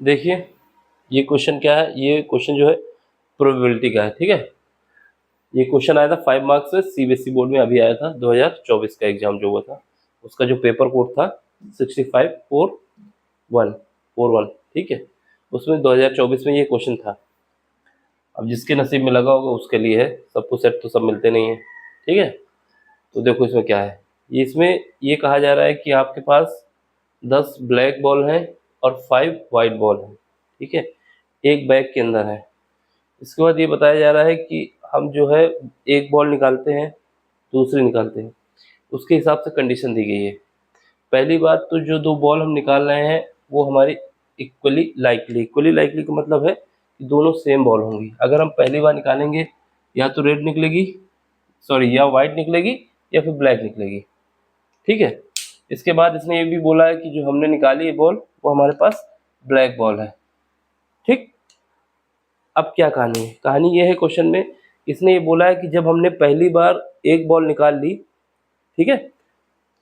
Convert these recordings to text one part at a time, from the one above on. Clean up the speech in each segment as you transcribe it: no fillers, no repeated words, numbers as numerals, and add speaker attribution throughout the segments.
Speaker 1: देखिए ये क्वेश्चन क्या है, ये क्वेश्चन जो है प्रोबेबिलिटी का है, ठीक है। ये क्वेश्चन आया था 5 मार्क्स में, सीबीएसई बोर्ड में अभी आया था 2024 का एग्जाम जो हुआ था, उसका जो पेपर कोड था 654141, ठीक है। उसमें 2024 में ये क्वेश्चन था। अब जिसके नसीब में लगा होगा उसके लिए है, सबको सेट तो सब मिलते नहीं है, ठीक है। तो देखो इसमें क्या है, ये इसमें ये कहा जा रहा है कि आपके पास 10 ब्लैक बॉल हैं और 5 वाइट बॉल हैं, ठीक है, एक बैग के अंदर है। इसके बाद ये बताया जा रहा है कि हम जो है एक बॉल निकालते हैं, दूसरी निकालते हैं, उसके हिसाब से कंडीशन दी गई है। पहली बात तो जो दो बॉल हम निकाल रहे हैं वो हमारी इक्वली लाइकली का मतलब है कि दोनों सेम बॉल होंगी। अगर हम पहली बार निकालेंगे या तो रेड निकलेगी, सॉरी या वाइट निकलेगी या फिर ब्लैक निकलेगी, ठीक है। इसके बाद इसने ये भी बोला है कि जो हमने निकाली है बॉल वो हमारे पास ब्लैक बॉल है, ठीक। अब क्या कहानी है, कहानी ये है क्वेश्चन में इसने ये बोला है कि जब हमने पहली बार एक बॉल निकाल ली, ठीक है,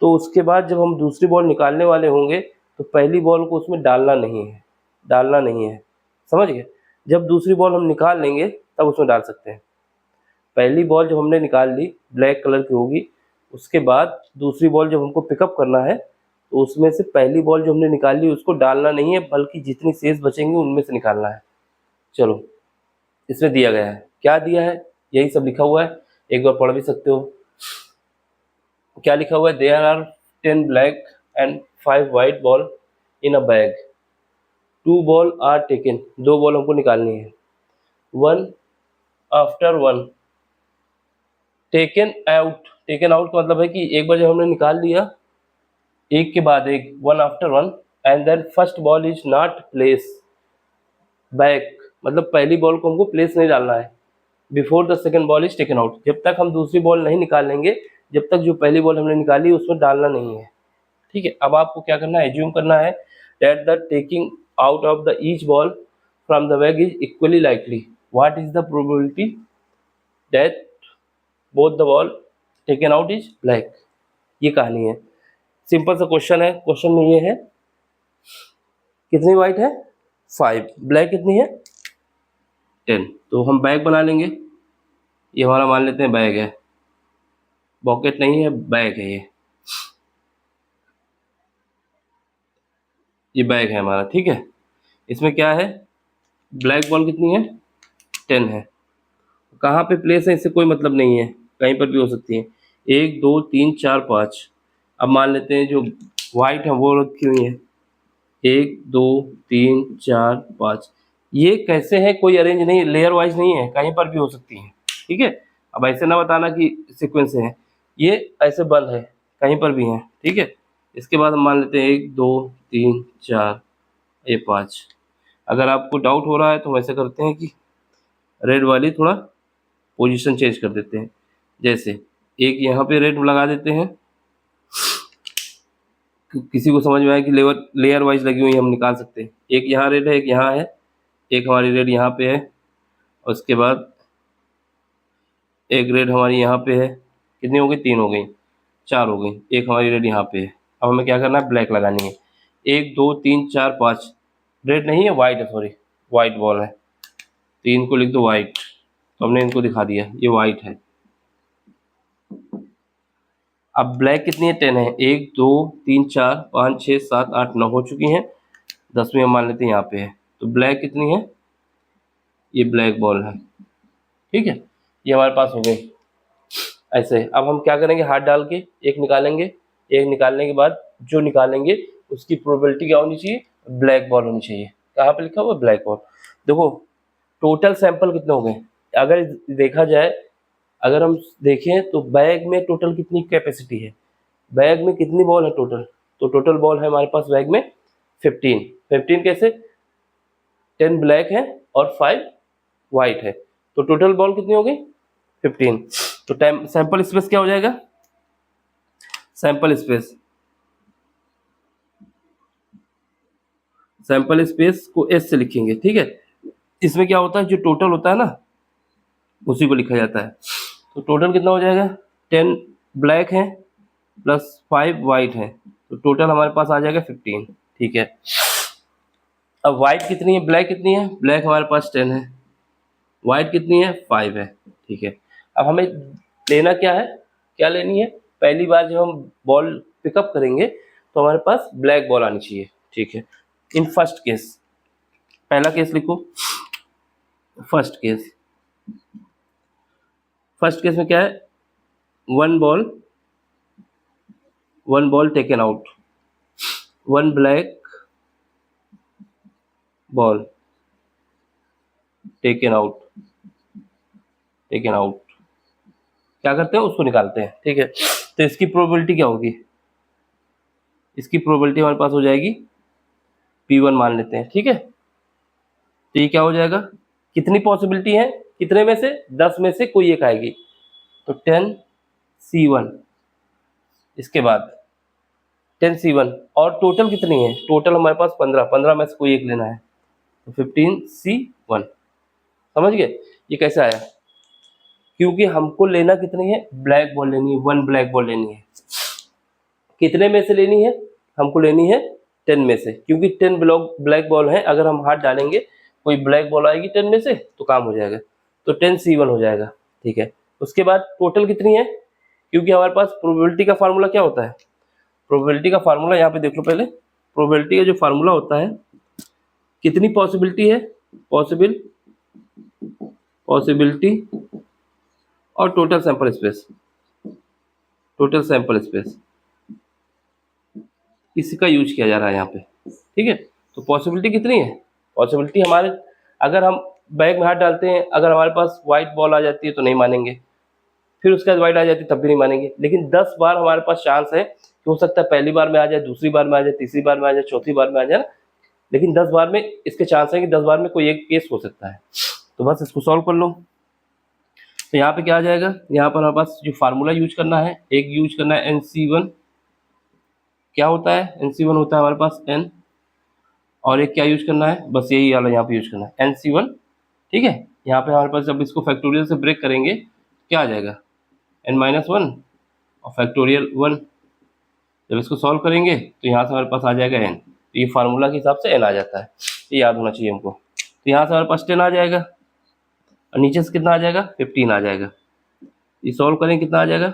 Speaker 1: तो उसके बाद जब हम दूसरी बॉल निकालने वाले होंगे तो पहली बॉल को उसमें डालना नहीं है, समझ गए। जब दूसरी बॉल हम निकाल लेंगे तब उसमें डाल सकते हैं। पहली बॉल जब हमने निकाल ली ब्लैक कलर की होगी, उसके बाद दूसरी बॉल जब हमको पिकअप करना है तो उसमें से पहली बॉल जो हमने निकाल ली उसको डालना नहीं है, बल्कि जितनी शेष बचेंगी उनमें से निकालना है। चलो इसमें दिया गया है, क्या दिया है, यही सब लिखा हुआ है, एक बार पढ़ भी सकते हो। क्या लिखा हुआ है, there are 10 black and 5 white ball in a bag, 2 ball are taken, 2 ball हमको निकालनी है, 1 आफ्टर 1 टेकन आउट का मतलब है कि एक बार जब हमने निकाल लिया एक के बाद एक, 1 after 1, and then first ball is not place back, मतलब पहली बॉल को हमको प्लेस नहीं डालना है, before the second ball is taken out, जब तक हम दूसरी बॉल नहीं निकालेंगे, जब तक जो पहली बॉल हमने निकाली उसमें डालना नहीं है, ठीक है। अब आपको क्या करना है, एज्यूम करना है that the taking out of the each ball from the bag is equally likely, what is the probability that both the ball taken out is black. ये कहानी है, सिंपल सा क्वेश्चन है। क्वेश्चन में ये है कितनी वाइट है 5, ब्लैक कितनी है 10, तो हम बैग बना लेंगे। ये हमारा मान लेते हैं बैग है, पॉकेट नहीं है, बैग है ये बैग है हमारा, ठीक है। इसमें क्या है, ब्लैक बॉल कितनी है 10 है, कहाँ पे प्लेस है इससे कोई मतलब नहीं है, कहीं पर भी हो सकती है, 1 2 3 4 5। अब मान लेते हैं जो वाइट है वो रखी हुई है 1 2 3 4 5, ये कैसे है, कोई अरेंज नहीं, लेयर वाइज नहीं है, कहीं पर भी हो सकती है, ठीक है। अब ऐसे ना बताना कि सीक्वेंस से है, ये ऐसे बंद है, कहीं पर भी है, ठीक है। इसके बाद हम मान लेते हैं 1 2 3 4 ये 5। अगर आपको डाउट हो रहा है तो हम ऐसे करते हैं कि रेड वाली थोड़ा पोजीशन चेंज कर देते हैं, जैसे एक यहाँ पे रेड लगा देते हैं, किसी को समझ में आए कि लेयर वाइज लगी हुई हम निकाल सकते हैं, एक यहाँ रेड है एक यहाँ है, एक हमारी रेड यहाँ पे है, और उसके बाद एक रेड हमारी यहाँ पे है, कितनी हो गई 3 हो गई, 4 हो गई, एक हमारी रेड यहाँ पे है। अब हमें क्या करना है, ब्लैक लगानी है, 1 2 3 4 5, रेड नहीं है वाइट है, सॉरी वाइट बॉल है, तो इनको लिख दो वाइट, तो हमने इनको दिखा दिया ये वाइट है। अब ब्लैक कितनी है 10 है, 1 2 3 4 5 6 7 8 9 हो चुकी हैं, 10वीं हम मान लेते हैं यहाँ पे है, तो ब्लैक कितनी है, ये ब्लैक बॉल है, ठीक है। ये हमारे पास हो गई ऐसे। अब हम क्या करेंगे, हाथ डाल के एक निकालेंगे, एक निकालने के बाद जो निकालेंगे उसकी प्रोबेबिलिटी क्या होनी चाहिए, ब्लैक बॉल होनी चाहिए। कहाँ पे लिखा हुआ है ब्लैक बॉल, देखो टोटल सैंपल कितने हो गए, अगर देखा जाए, अगर हम देखें तो बैग में टोटल कितनी कैपेसिटी है, बैग में कितनी बॉल है टोटल, तो टोटल बॉल है हमारे पास बैग में 15। 15 कैसे, 10 ब्लैक है और 5 वाइट है, तो टोटल बॉल कितनी हो गई 15। तो टाइम सैंपल स्पेस क्या हो जाएगा, सैंपल स्पेस को एस से लिखेंगे, ठीक है। इसमें क्या होता है, जो टोटल होता है ना उसी को लिखा जाता है। तो टोटल कितना हो जाएगा, 10 ब्लैक है प्लस 5 वाइट है, तो टोटल हमारे पास आ जाएगा 15, ठीक है। अब वाइट कितनी है, ब्लैक कितनी है, ब्लैक हमारे पास 10 है, वाइट कितनी है, 5 है। ठीक है, अब हमें लेना क्या है, क्या लेनी है, पहली बार जब हम बॉल पिकअप करेंगे तो हमारे पास ब्लैक बॉल आनी चाहिए। ठीक है, इन फर्स्ट केस, पहला केस लिखो, फर्स्ट केस, फर्स्ट केस में क्या है, one ball taken out, one black ball taken out, taken out, क्या करते हैं, उसको निकालते हैं। ठीक है, तो इसकी प्रोबेबिलिटी क्या होगी, इसकी प्रोबेबिलिटी हमारे पास हो जाएगी P1 मान लेते हैं। ठीक है, तो ये क्या हो जाएगा, कितनी पॉसिबिलिटी है, कितने में से, 10 में से कोई एक आएगी, तो 10C1, इसके बाद 10C1, और टोटल कितनी है, टोटल हमारे पास 15 में से कोई एक लेना है, तो 15C1। समझ गए ये कैसे आया, क्योंकि हमको लेना कितनी है, ब्लैक बॉल लेनी है, वन ब्लैक बॉल लेनी है। कितने में से लेनी है, हमको लेनी है 10 में से, क्योंकि 10 ब्लैक बॉल है, अगर हम हाथ डालेंगे कोई ब्लैक बॉल आएगी 10 में से तो काम हो जाएगा, तो 10C1 हो जाएगा। ठीक है, उसके बाद टोटल कितनी है, क्योंकि हमारे पास प्रोबेबिलिटी का फार्मूला क्या होता है, प्रोबेबिलिटी का फार्मूला यहाँ पे देख लो पहले, प्रोबेबिलिटी का जो फार्मूला होता है, कितनी पॉसिबिलिटी है, पॉसिबिलिटी और total sample space, total sample space, इसी का यूज किया जा रहा है यहाँ पे। ठीक है, तो पॉसिबिलिटी कितनी है, पॉसिबिलिटी हमारे, अगर हम बैग में हाथ डालते हैं, अगर हमारे पास व्हाइट बॉल आ जाती है तो नहीं मानेंगे, फिर उसके बाद व्हाइट आ जाती है तब भी नहीं मानेंगे, लेकिन 10 बार हमारे पास चांस है कि हो सकता है पहली बार में आ जाए, दूसरी बार में आ जाए, तीसरी बार में आ जाए, चौथी बार में आ जाए ना, लेकिन 10 बार में इसके चांस है कि 10 बार में कोई एक केस हो सकता है। तो बस इसको सॉल्व कर लो। तो यहाँ पे क्या आ जाएगा, यहाँ पर हमारे पास जो फार्मूला यूज करना है, एक यूज करना है NC1, क्या होता है, NC1 होता है हमारे पास n, और एक क्या यूज करना है, बस यही वाला यहाँ पे यूज करना है NC1। ठीक है, यहाँ पे हमारे पास जब इसको फैक्टोरियल से ब्रेक करेंगे क्या आ जाएगा, n-1 और फैक्टोरियल 1, जब इसको सॉल्व करेंगे तो यहाँ से हमारे पास आ जाएगा n, तो ये फार्मूला के हिसाब से n आ जाता है, ये याद होना चाहिए हमको। तो यहाँ से हमारे पास 10 आ जाएगा, और नीचे से कितना आ जाएगा, 15 आ जाएगा, ये सॉल्व करें कितना आ जाएगा,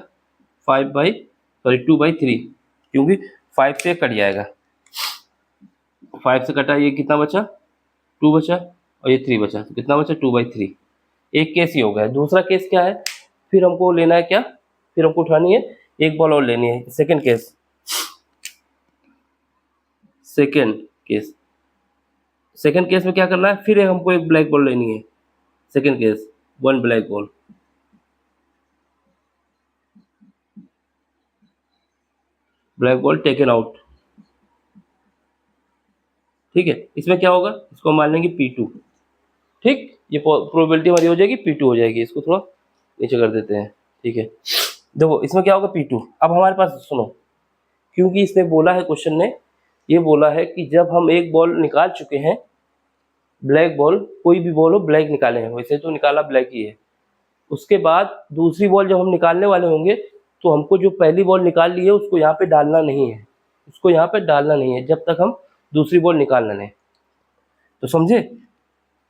Speaker 1: 2/3, क्योंकि 5 से कट जाएगा, 5 से कटा, ये कितना बचा, 2 बचा, और ये 3 बचा, तो कितना बचा, 2/3। एक केस ही हो गया। दूसरा केस क्या है, फिर हमको लेना है क्या, फिर हमको उठानी है एक बॉल और लेनी है, सेकंड केस, सेकंड केस में क्या करना है, फिर हमको एक ब्लैक बॉल लेनी है, second case, one black ball, black ball taken out. ठीक है, इसमें क्या होगा, इसको मान लेंगे P2। ठीक, ये प्रोबेबिलिटी हमारी हो जाएगी P2 हो जाएगी, इसको थोड़ा नीचे कर देते हैं। ठीक है, देखो इसमें क्या होगा, P2। अब हमारे पास सुनो, क्योंकि इसने बोला है, क्वेश्चन ने ये बोला है कि जब हम एक बॉल निकाल चुके हैं, ब्लैक बॉल, कोई भी बॉल हो ब्लैक निकाले हैं, वैसे तो निकाला ब्लैक ही है, उसके बाद दूसरी बॉल जब हम निकालने वाले होंगे तो हमको जो पहली बॉल निकाल ली है उसको यहाँ पे डालना नहीं है, उसको यहाँ पे डालना नहीं है जब तक हम दूसरी बॉल निकाल ना लें। तो समझे,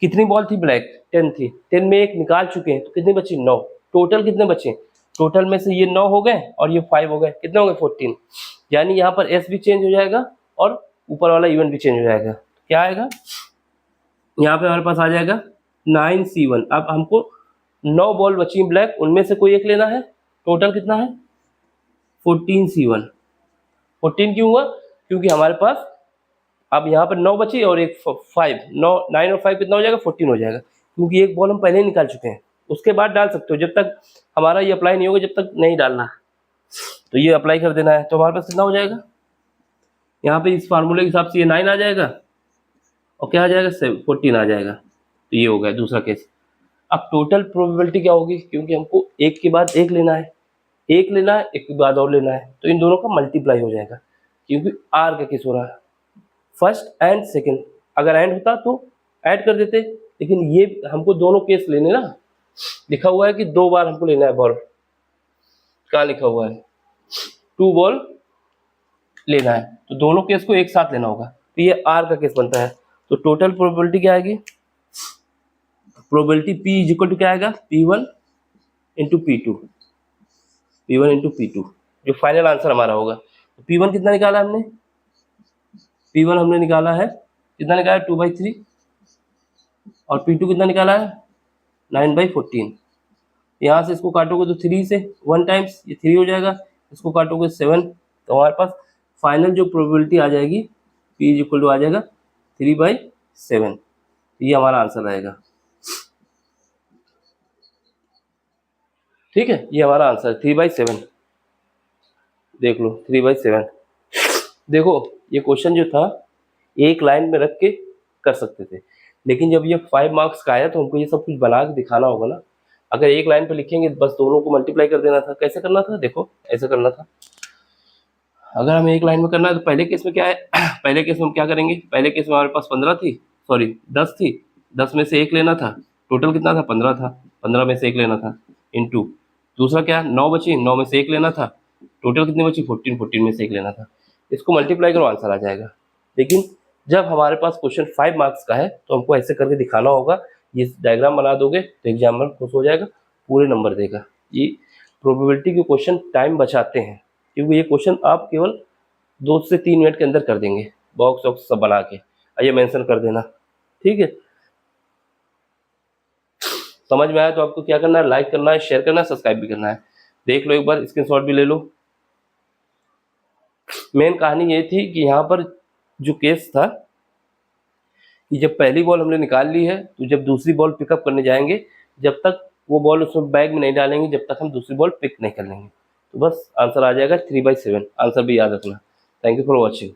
Speaker 1: कितनी बॉल थी ब्लैक, 10 थी, 10 में एक निकाल चुके हैं तो कितनी बची, 9, टोटल कितने बचे, टोटल में से ये 9 हो गए और ये 5 हो गए, कितने हो गए, 14, यानी यहाँ पर S भी चेंज हो जाएगा और ऊपर वाला इवेंट भी चेंज हो जाएगा। क्या आएगा, यहाँ पे हमारे पास आ जाएगा 9C1। अब हमको 9 बॉल बची ब्लैक, उनमें से कोई एक लेना है, टोटल कितना है, 14C1। 14 क्यों हुआ, क्योंकि हमारे पास अब यहाँ पर 9 बची और एक 5, 9 और 5 कितना हो जाएगा, 14 हो जाएगा, क्योंकि एक बॉल हम पहले ही निकाल चुके हैं, उसके बाद डाल सकते हो, जब तक हमारा ये अप्लाई नहीं होगा जब तक नहीं डालना, तो ये अप्लाई कर देना है। तो हमारे पास कितना हो जाएगा, यहाँ पे इस फार्मूले के हिसाब से ये 9 आ जाएगा और क्या आ जाएगा, 14 आ जाएगा, तो ये हो गया दूसरा केस। अब टोटल प्रोबेबिलिटी क्या होगी, क्योंकि हमको एक के बाद एक लेना है, एक लेना है, एक के बाद और लेना है, तो इन दोनों का मल्टीप्लाई हो जाएगा, क्योंकि आर का केस हो रहा है, फर्स्ट एंड सेकंड, अगर एंड होता तो ऐड कर देते, लेकिन ये हमको दोनों केस लेने ना, लिखा हुआ है कि 2 बार हमको लेना है बॉल, क्या लिखा हुआ है, 2 बॉल लेना है, तो दोनों केस को एक साथ लेना होगा, तो ये आर का केस बनता है। तो टोटल प्रोबेबिलिटी क्या आएगी, probability P is equal to क्या आएगा, P1 into P2, P1 into P2 जो फाइनल आंसर हमारा होगा। तो P1 कितना निकाला हमने, P1 हमने निकाला है कितना निकाला 2/3 और P2 कितना निकाला है 9/14। यहाँ से इसको काटोगे तो 3 से 1 टाइम्स ये 3 हो जाएगा, इसको काटोगे 7, तो हमारे पास फाइनल जो प्रोबेबिलिटी आ जाएगी P इज इक्वल टू आ जाएगा 3/7। ये हमारा आंसर रहेगा। ठीक है, ये हमारा आंसर 3/7, देख लो 3/7। देखो ये क्वेश्चन जो था एक लाइन में रख के कर सकते थे, लेकिन जब ये 5 मार्क्स का आया तो हमको ये सब कुछ बना के दिखाना होगा ना। अगर एक लाइन पे लिखेंगे बस दोनों को मल्टीप्लाई कर देना था, कैसे करना था, देखो ऐसे करना था। अगर हमें एक लाइन में करना है तो पहले केस में क्या है पहले केस में हम क्या करेंगे, पहले केस में हमारे पास 15 थी, सॉरी 10 थी, 10 में से एक लेना था, टोटल कितना था 15 था, 15 में से एक लेना था, इंटू दूसरा क्या 9 बची, 9 में से एक लेना था, टोटल कितनी बची 14, 14 में से एक लेना था। इसको मल्टीप्लाई करो आंसर आ जाएगा। लेकिन जब हमारे पास क्वेश्चन 5 मार्क्स का है तो हमको ऐसे करके दिखाना होगा। ये डायग्राम बना दोगे तो एग्जामिनर खुश हो जाएगा, पूरे नंबर देगा। ये प्रोबेबिलिटी के क्वेश्चन टाइम बचाते हैं, क्योंकि ये क्वेश्चन आप केवल 2 से 3 मिनट के अंदर कर देंगे, बॉक्स वॉक्स सब बना के, ये मेंशन कर देना। ठीक है, समझ में आया तो आपको क्या करना है, लाइक करना है, शेयर करना है, सब्सक्राइब भी करना है। देख लो एक बार, स्क्रीनशॉट भी ले लो। मेन कहानी ये थी कि यहाँ पर जो केस था कि जब पहली बॉल हमने निकाल ली है तो जब दूसरी बॉल पिकअप करने जाएंगे, जब तक वो बॉल उसमें बैग में नहीं डालेंगे जब तक हम दूसरी बॉल पिक नहीं कर लेंगे। तो बस आंसर आ जाएगा 3/7, आंसर भी याद रखना। Thank you for watching.